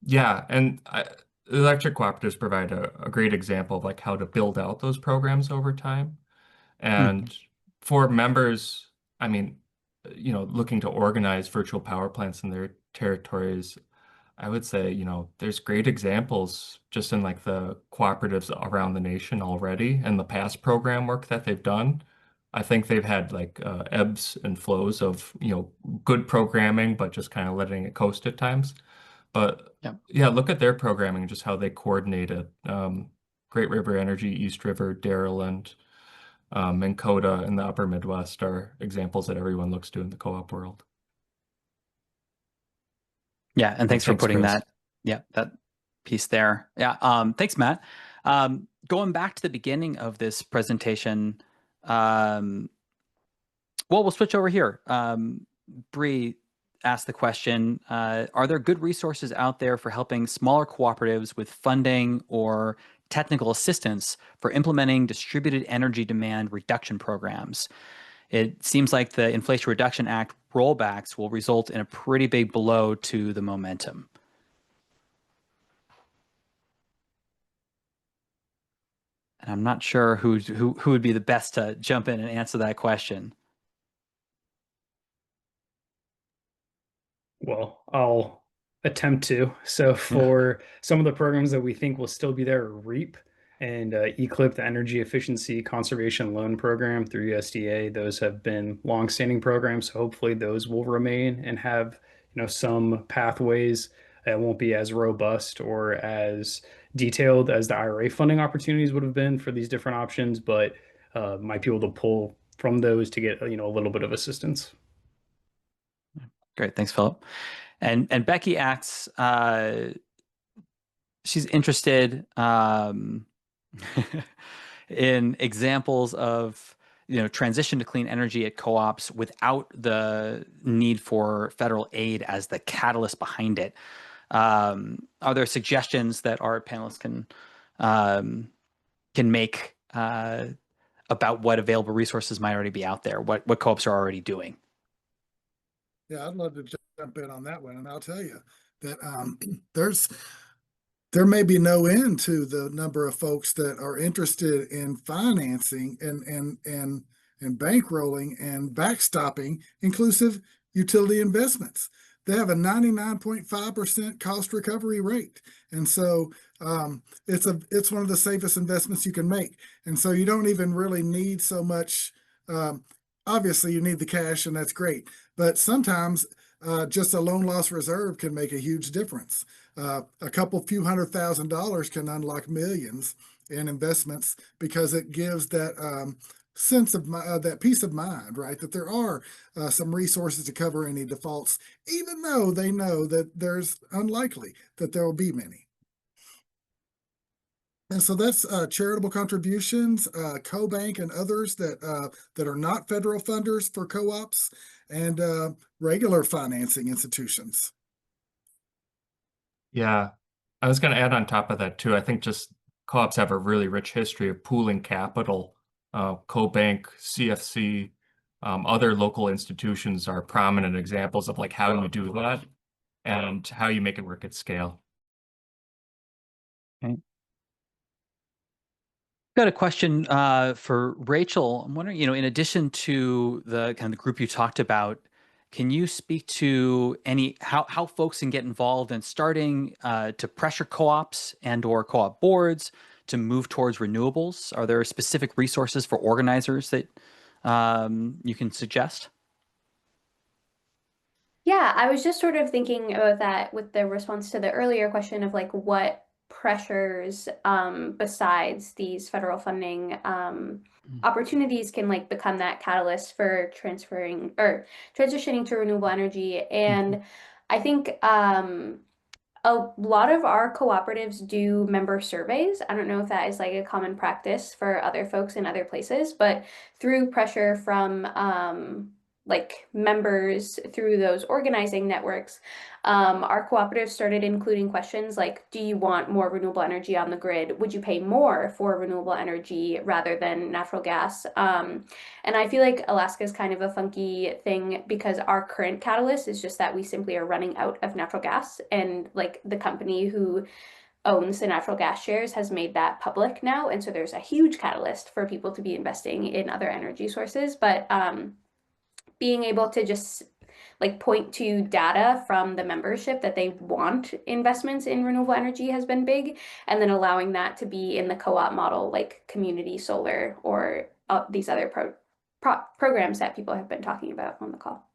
Yeah, and electric cooperatives provide a great example of like how to build out those programs over time. And for members, I mean, looking to organize virtual power plants in their territories, I would say, there's great examples just in like the cooperatives around the nation already and the past program work that they've done. I think they've had like ebbs and flows of, good programming, but just kind of letting it coast at times. But yeah, look at their programming and just how they coordinate it. Great River Energy, East River, Dairyland, and Coda in the upper Midwest are examples that everyone looks to in the co-op world. Yeah, and thanks for putting Chris. that piece there. Yeah, thanks, Matt. Going back to the beginning of this presentation, well, we'll switch over here. Bree asked the question, are there good resources out there for helping smaller cooperatives with funding or technical assistance for implementing distributed energy demand reduction programs? It seems like the Inflation Reduction Act rollbacks will result in a pretty big blow to the momentum. And I'm not sure who would be the best to jump in and answer that question. Well, I'll attempt to. So for some of the programs that we think will still be there, REAP and ECLIP, the Energy Efficiency Conservation Loan Program through USDA, those have been longstanding programs. So hopefully those will remain and have, some pathways that won't be as robust or as detailed as the IRA funding opportunities would have been for these different options, but might be able to pull from those to get, a little bit of assistance. Great, thanks, Philip. And Becky asks, she's interested in examples of transition to clean energy at co-ops without the need for federal aid as the catalyst behind it. Are there suggestions that our panelists can make about what available resources might already be out there, what co-ops are already doing? Yeah, I'd love to jump in on that one, and I'll tell you that there may be no end to the number of folks that are interested in financing and bankrolling and backstopping inclusive utility investments. They have a 99.5% cost recovery rate. And so it's one of the safest investments you can make. And so you don't even really need so much. Obviously, you need the cash, and that's great. But sometimes just a loan loss reserve can make a huge difference. A few $100,000 can unlock millions in investments because it gives that sense of that peace of mind, right? That there are some resources to cover any defaults, even though they know that there's unlikely that there will be many. And so that's charitable contributions, CoBank and others that are not federal funders for co-ops, and regular financing institutions. Yeah, I was going to add on top of that too. I think just co-ops have a really rich history of pooling capital. CoBank, CFC, other local institutions are prominent examples of like how you do that and how you make it work at scale. Okay. Got a question for Rachel. I'm wondering, in addition to the kind of the group you talked about, can you speak to how folks can get involved in starting to pressure co-ops and/or co-op boards to move towards renewables? Are there specific resources for organizers that you can suggest? Yeah, I was just sort of thinking about that with the response to the earlier question of like what pressures besides these federal funding opportunities can like become that catalyst for transferring or transitioning to renewable energy. And I think a lot of our cooperatives do member surveys. I don't know if that is like a common practice for other folks in other places, but through pressure from like members through those organizing networks, our cooperative started including questions like, do you want more renewable energy on the grid? Would you pay more for renewable energy rather than natural gas? And I feel like Alaska is kind of a funky thing because our current catalyst is just that we simply are running out of natural gas, and like the company who owns the natural gas shares has made that public now. And so there's a huge catalyst for people to be investing in other energy sources. But being able to just like point to data from the membership that they want investments in renewable energy has been big, and then allowing that to be in the co-op model, like community solar or these other programs that people have been talking about on the call.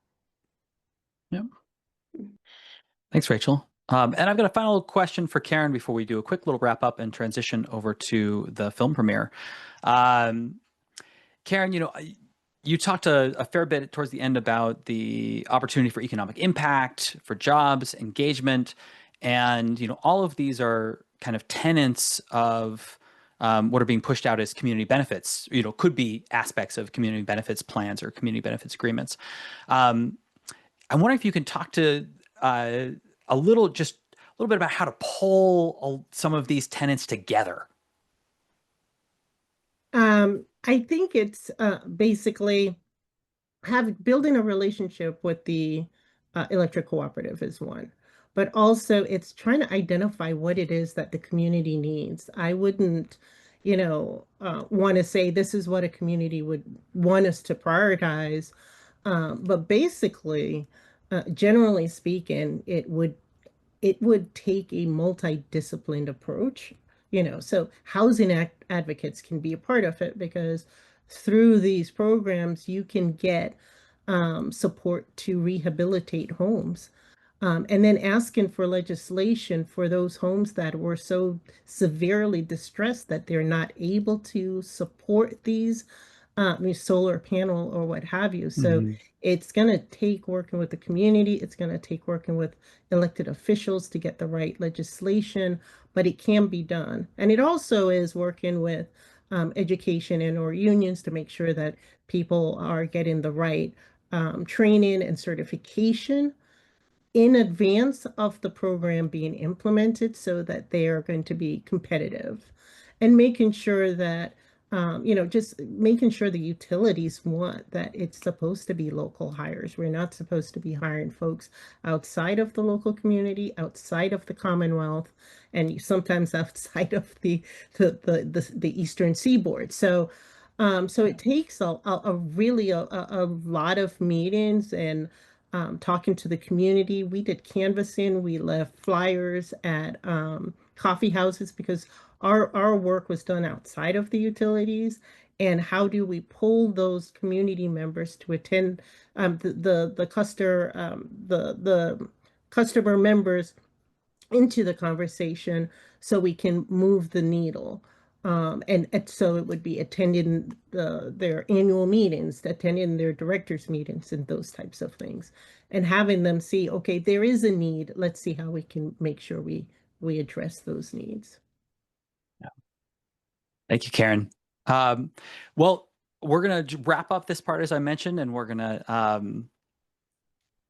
Yep. Thanks, Rachel. And I've got a final question for Karen before we do a quick little wrap up and transition over to the film premiere. Karen, you talked a fair bit towards the end about the opportunity for economic impact, for jobs, engagement, and all of these are kind of tenets of what are being pushed out as community benefits. Could be aspects of community benefits plans or community benefits agreements. I'm wondering if you can talk to a little bit about how to pull some of these tenets together. I think it's basically building a relationship with the electric cooperative is one, but also it's trying to identify what it is that the community needs. I wouldn't, want to say this is what a community would want us to prioritize, but basically, generally speaking, it would take a multidisciplined approach, so housing advocates can be a part of it because through these programs, you can get support to rehabilitate homes. And then asking for legislation for those homes that were so severely distressed that they're not able to support these solar panel or what have you. So it's going to take working with the community. It's going to take working with elected officials to get the right legislation, but it can be done. And it also is working with education and or unions to make sure that people are getting the right training and certification in advance of the program being implemented so that they are going to be competitive, and making sure that just making sure the utilities want that it's supposed to be local hires. We're not supposed to be hiring folks outside of the local community, outside of the Commonwealth, and sometimes outside of the Eastern Seaboard. So it takes a lot of meetings and talking to the community. We did canvassing. We left flyers at coffee houses because our work was done outside of the utilities. And how do we pull those community members to attend the customer members into the conversation so we can move the needle? And so it would be attending their annual meetings, attending their directors' meetings, and those types of things, and having them see, okay, there is a need. Let's see how we can make sure we address those needs. Yeah. Thank you, Karen. Well, we're going to wrap up this part, as I mentioned, and we're going to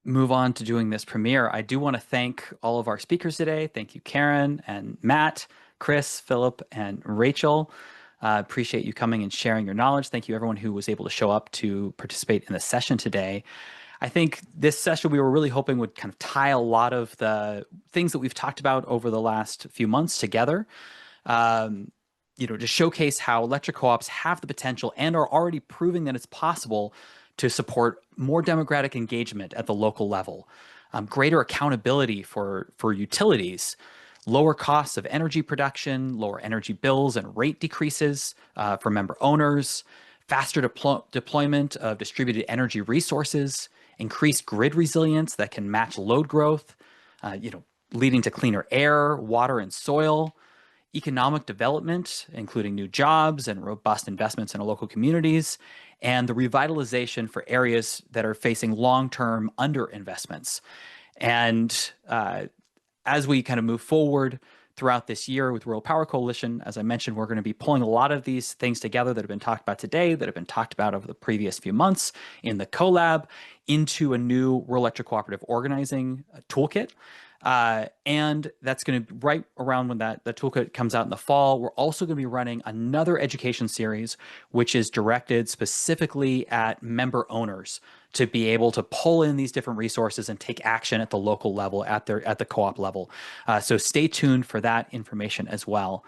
move on to doing this premiere. I do want to thank all of our speakers today. Thank you, Karen and Matt, Chris, Philip, and Rachel. Appreciate you coming and sharing your knowledge. Thank you, everyone who was able to show up to participate in the session today. I think this session we were really hoping would kind of tie a lot of the things that we've talked about over the last few months together. To showcase how electric co-ops have the potential and are already proving that it's possible to support more democratic engagement at the local level, greater accountability for utilities, lower costs of energy production, lower energy bills and rate decreases for member owners, faster deployment of distributed energy resources, increased grid resilience that can match load growth, leading to cleaner air, water, and soil, economic development, including new jobs and robust investments in our local communities, and the revitalization for areas that are facing long-term underinvestments. And as we kind of move forward throughout this year with Rural Power Coalition, as I mentioned, we're going to be pulling a lot of these things together that have been talked about today, that have been talked about over the previous few months in the CoLab, into a new rural electric cooperative organizing toolkit. And that's going to, right around when the toolkit comes out in the fall, we're also going to be running another education series, which is directed specifically at member owners to be able to pull in these different resources and take action at the local level, at the co-op level. So stay tuned for that information as well.